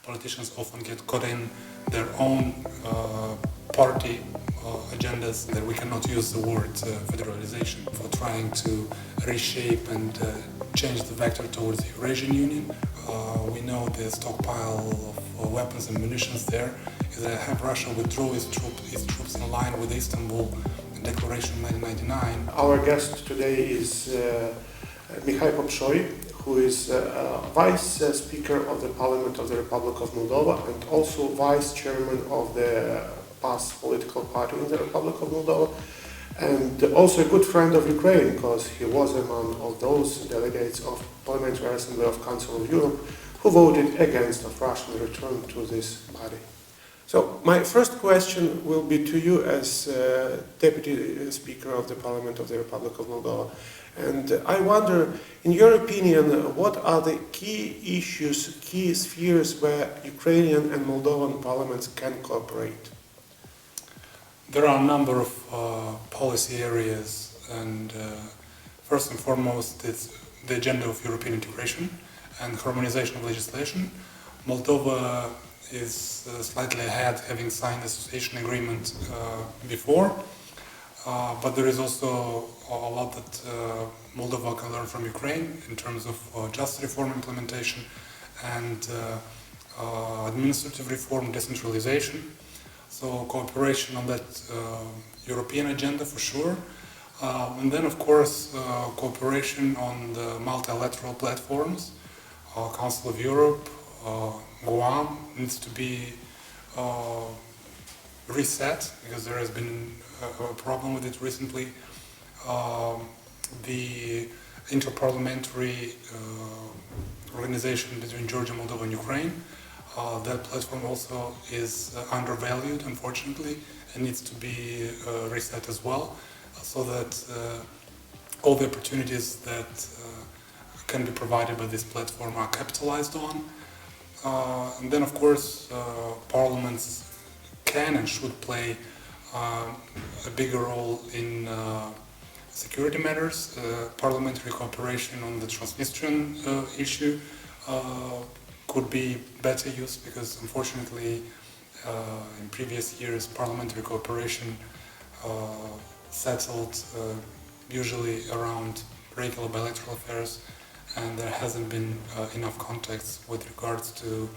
politicians often get caught in their own party agendas, that we cannot use the word federalization for trying to reshape and change the vector towards the Eurasian Union. We know the stockpile of weapons and munitions there is that have Russia withdraw its troops in line with the Istanbul Declaration of 1999. Our guest today is Mihai Popsoi, who is Vice Speaker of the Parliament of the Republic of Moldova and also Vice Chairman of the PAS political party in the Republic of Moldova, and also a good friend of Ukraine, because he was among of those delegates of Parliamentary Assembly of Council of Europe who voted against of Russian return to this body. So my first question will be to you as Deputy Speaker of the Parliament of the Republic of Moldova. And I wonder, in your opinion, what are the key issues, key spheres where Ukrainian and Moldovan parliaments can cooperate? There are a number of policy areas, and first and foremost, it's the agenda of European integration and harmonization of legislation. Moldova is slightly ahead, having signed the association agreement before, but there is also a lot that Moldova can learn from Ukraine in terms of justice reform implementation and administrative reform, decentralization. So cooperation on that European agenda for sure. And then of course cooperation on the multilateral platforms, Council of Europe, Guam needs to be reset because there has been a problem with it recently. The interparliamentary organization between Georgia, Moldova and Ukraine, that platform also is undervalued, unfortunately, and needs to be reset as well, so that all the opportunities that can be provided by this platform are capitalized on. And then, of course, parliaments can and should play a bigger role in security matters. Parliamentary cooperation on the Transnistrian issue could be better used, because unfortunately in previous years parliamentary cooperation settled usually around regular bilateral affairs, and there hasn't been enough context with regards to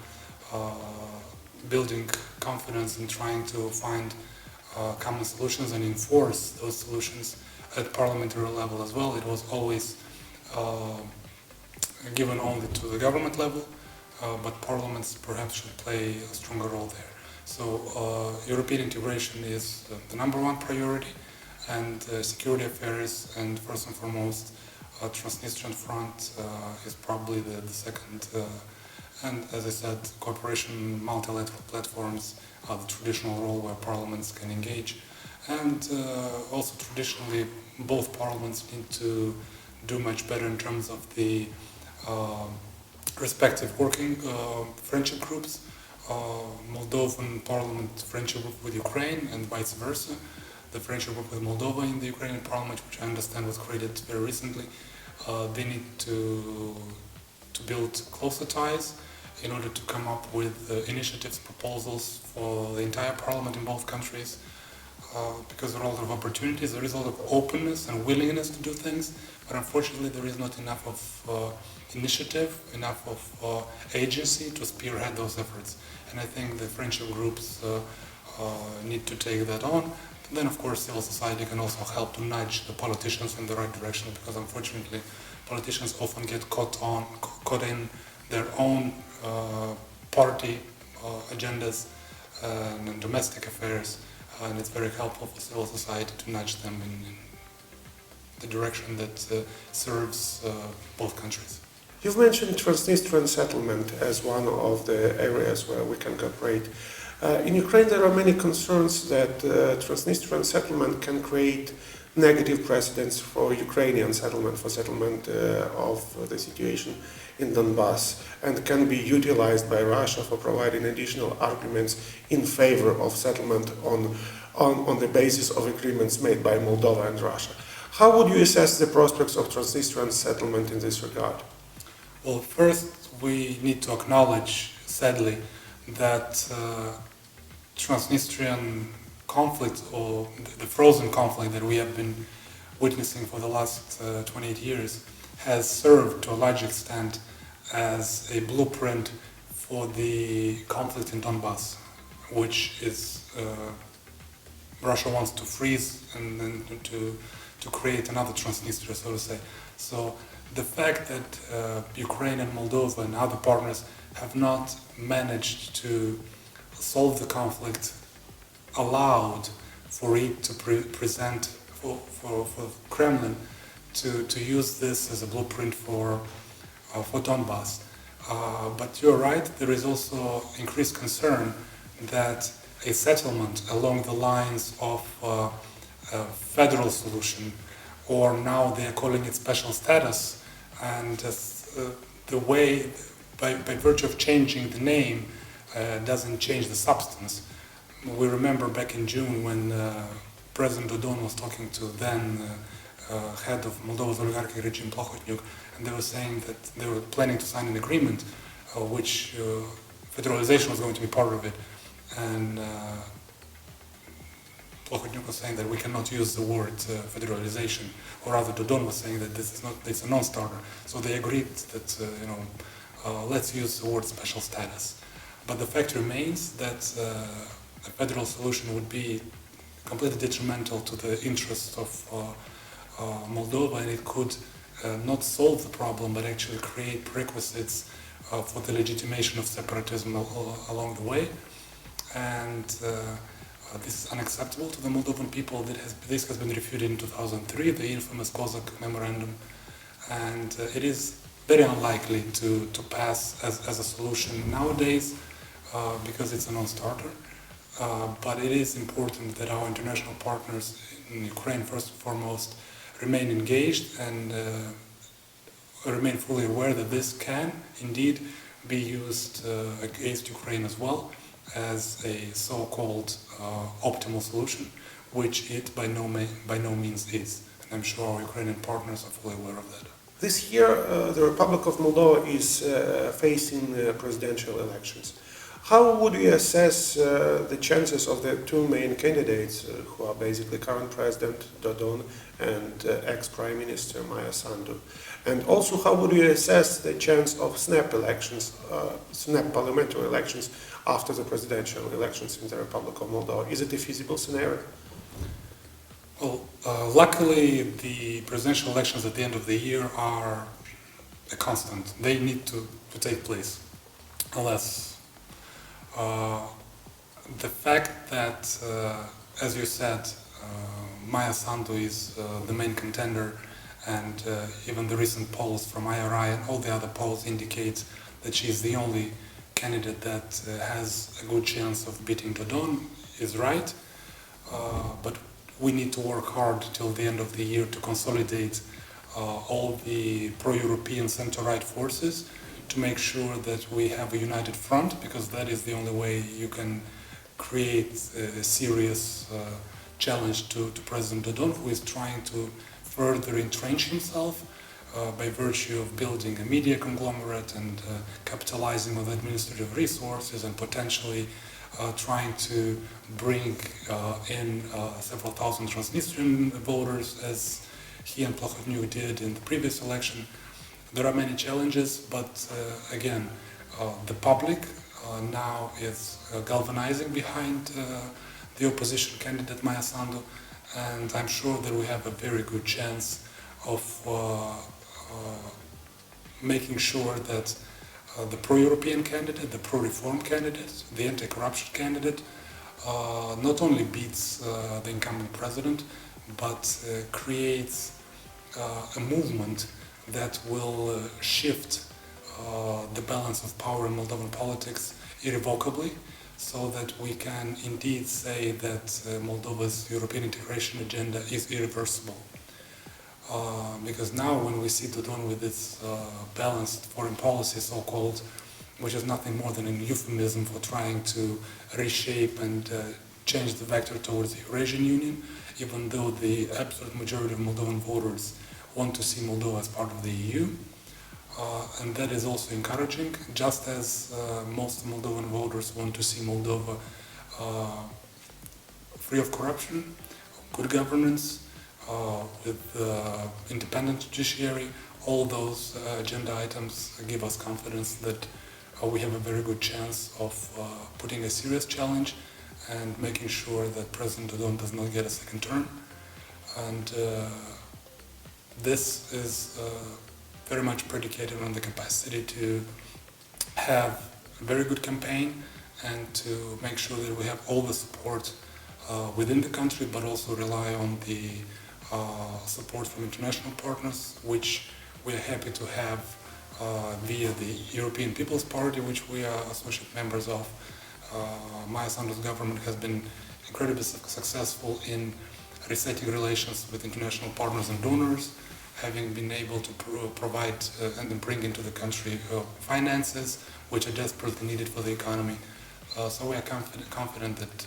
building confidence and trying to find common solutions and enforce those solutions at parliamentary level as well. It was always given only to the government level, but parliaments perhaps should play a stronger role there. So European integration is the #1 priority, and security affairs, and first and foremost Transnistrian front is probably the second. And as I said, cooperation, multilateral platforms are the traditional role where parliaments can engage. And also traditionally both parliaments need to do much better in terms of the respective working friendship groups. Moldovan Parliament friendship group with Ukraine and vice versa. The friendship group with Moldova in the Ukrainian Parliament, which I understand was created very recently, they need to build closer ties in order to come up with initiatives, proposals for the entire Parliament in both countries, because there are a lot of opportunities, there is a lot of openness and willingness to do things, but unfortunately there is not enough of initiative, enough of agency to spearhead those efforts. And I think the friendship groups need to take that on. And then of course civil society can also help to nudge the politicians in the right direction, because unfortunately politicians often get caught in their own party agendas and domestic affairs, and it's very helpful for civil society to nudge them in the direction that serves both countries. You've mentioned Transnistrian Settlement as one of the areas where we can cooperate. In Ukraine there are many concerns that Transnistrian Settlement can create negative precedents for Ukrainian settlement, for settlement of the situation in Donbass, and can be utilized by Russia for providing additional arguments in favor of settlement on the basis of agreements made by Moldova and Russia. How would you assess the prospects of Transnistrian settlement in this regard? Well, first we need to acknowledge sadly, that Transnistrian conflict, or the frozen conflict that we have been witnessing for the last 28 years, has served to a large extent as a blueprint for the conflict in Donbass, which is Russia wants to freeze and then to create another Transnistria, so to say. So the fact that Ukraine and Moldova and other partners have not managed to solve the conflict allowed for it to present for Kremlin to use this as a blueprint for Donbass. But you're right, there is also increased concern that a settlement along the lines of a federal solution, or now they are calling it special status, and the way, by virtue of changing the name, doesn't change the substance. We remember back in June when President Dodon was talking to then head of Moldova's oligarchic regime, Plahotniuc, and they were saying that they were planning to sign an agreement which federalization was going to be part of it. And Plahotniuc was saying that we cannot use the word federalization, or rather Dodon was saying that this is not, it's a non-starter. So they agreed that let's use the word special status. But the fact remains that a federal solution would be completely detrimental to the interests of Moldova, and it could not solve the problem, but actually create prerequisites for the legitimation of separatism along the way. And this is unacceptable to the Moldovan people. This has been refuted in 2003, the infamous Kozak Memorandum, and it is very unlikely to pass as a solution nowadays because it's a non-starter. But it is important that our international partners in Ukraine, first and foremost, remain engaged and remain fully aware that this can indeed be used against Ukraine as well as a so-called optimal solution, which it by no means is. And I'm sure our Ukrainian partners are fully aware of that. This year, the Republic of Moldova is facing presidential elections. How would you assess the chances of the two main candidates, who are basically current President Dodon and ex-Prime Minister Maia Sandu? And also, how would you assess the chance of snap elections, snap parliamentary elections after the presidential elections in the Republic of Moldova? Is it a feasible scenario? Well, luckily, the presidential elections at the end of the year are a constant. They need to take place, unless the fact that, as you said, Maia Sandu is the main contender, and even the recent polls from IRI and all the other polls indicate that she is the only candidate that has a good chance of beating Dodon, is right. But we need to work hard till the end of the year to consolidate all the pro-European center-right forces to make sure that we have a united front, because that is the only way you can create a serious challenge to President Dodon, who is trying to further entrench himself by virtue of building a media conglomerate and capitalizing on administrative resources, and potentially trying to bring in several thousand Transnistrian voters, as he and Plahotniuc did in the previous election. There are many challenges, but again, the public now is galvanizing behind the opposition candidate Maia Sandu, and I'm sure that we have a very good chance of making sure that the pro-European candidate, the pro-reform candidate, the anti-corruption candidate not only beats the incumbent president, but creates a movement that will shift the balance of power in Moldovan politics irrevocably, so that we can indeed say that Moldova's European integration agenda is irreversible. Because now when we see Dodon with its balanced foreign policy, so-called, which is nothing more than a euphemism for trying to reshape and change the vector towards the Eurasian Union, even though the absolute majority of Moldovan voters want to see Moldova as part of the EU. and that is also encouraging, just as most Moldovan voters want to see Moldova free of corruption, good governance, with independent judiciary. All those agenda items give us confidence that we have a very good chance of putting a serious challenge and making sure that President Dodon does not get a second term. And this is very much predicated on the capacity to have a very good campaign and to make sure that we have all the support within the country, but also rely on the support from international partners, which we are happy to have via the European People's Party, which we are associate members of. Mihai Sandu's government has been incredibly successful in resetting relations with international partners and donors, having been able to provide and bring into the country finances which are desperately needed for the economy. So we are confident that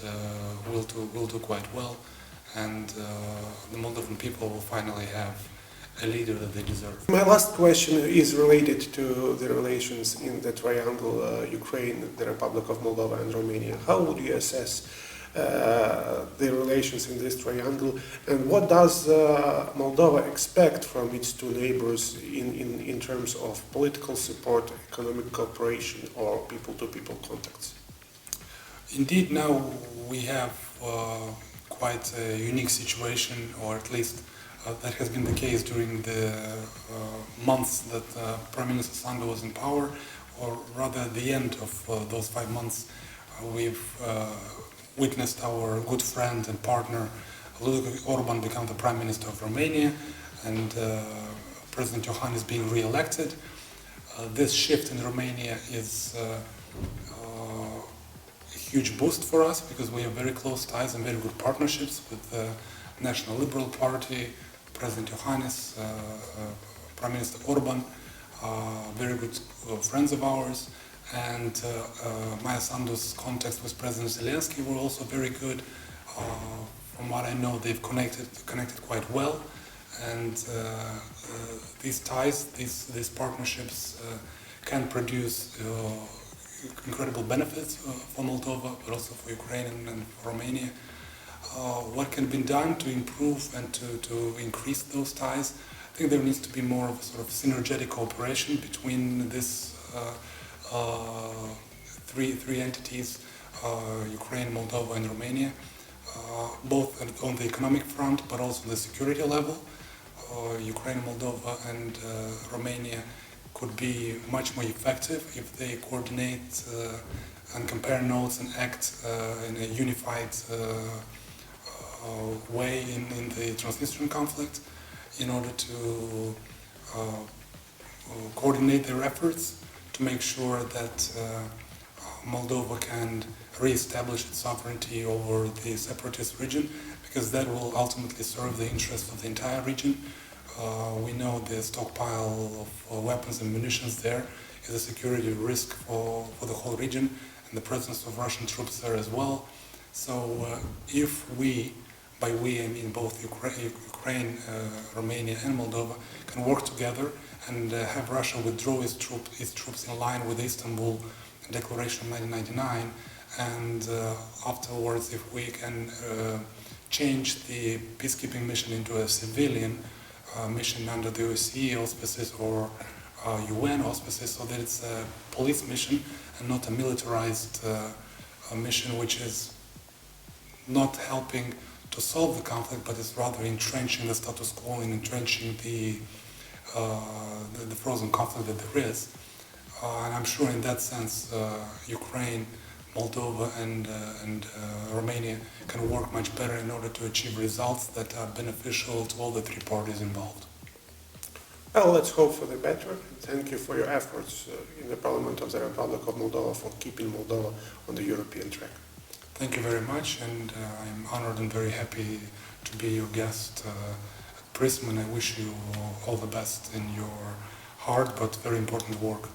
we'll do quite well, and the Moldovan people will finally have a leader that they deserve. My last question is related to the relations in the triangle Ukraine, the Republic of Moldova and Romania. How would you assess the relations in this triangle, and what does Moldova expect from its two neighbors in terms of political support, economic cooperation, or people-to-people contacts? Indeed, now we have quite a unique situation, or at least that has been the case during the months that Prime Minister Sandu was in power, or rather at the end of those 5 months. We've witnessed our good friend and partner Ludovic Orban become the Prime Minister of Romania, and President Iohannis being re-elected. This shift in Romania is a huge boost for us, because we have very close ties and very good partnerships with the National Liberal Party, President Iohannis, Prime Minister Orban, very good friends of ours, and Mihai Sandu's contacts with President Zelensky were also very good. From what I know, they've connected quite well, and these ties, these partnerships can produce incredible benefits for Moldova, but also for Ukraine and for Romania. What can be done to improve and to increase those ties? I think there needs to be more of a sort of synergetic cooperation between this three entities, Ukraine, Moldova and Romania, both on the economic front, but also the security level. Ukraine, Moldova and Romania could be much more effective if they coordinate and compare notes and act in a unified way in the Transnistrian conflict, in order to coordinate their efforts to make sure that Moldova can re-establish its sovereignty over the separatist region, because that will ultimately serve the interests of the entire region. We know the stockpile of weapons and munitions there is a security risk for the whole region, and the presence of Russian troops there as well. So if we, by we I mean both Ukraine, Romania and Moldova, can work together and have Russia withdraw its troops in line with the Istanbul Declaration of 1999, and afterwards if we can change the peacekeeping mission into a civilian mission under the OSCE auspices or UN auspices, so that it's a police mission and not a militarized mission which is not helping to solve the conflict, but is rather entrenching the status quo and entrenching the frozen conflict that there is. And I'm sure in that sense Ukraine, Moldova and Romania can work much better in order to achieve results that are beneficial to all the three parties involved. Well, let's hope for the better. Thank you for your efforts in the Parliament of the Republic of Moldova for keeping Moldova on the European track. Thank you very much, and I'm honored and very happy to be your guest at Prism, and I wish you all the best in your hard but very important work.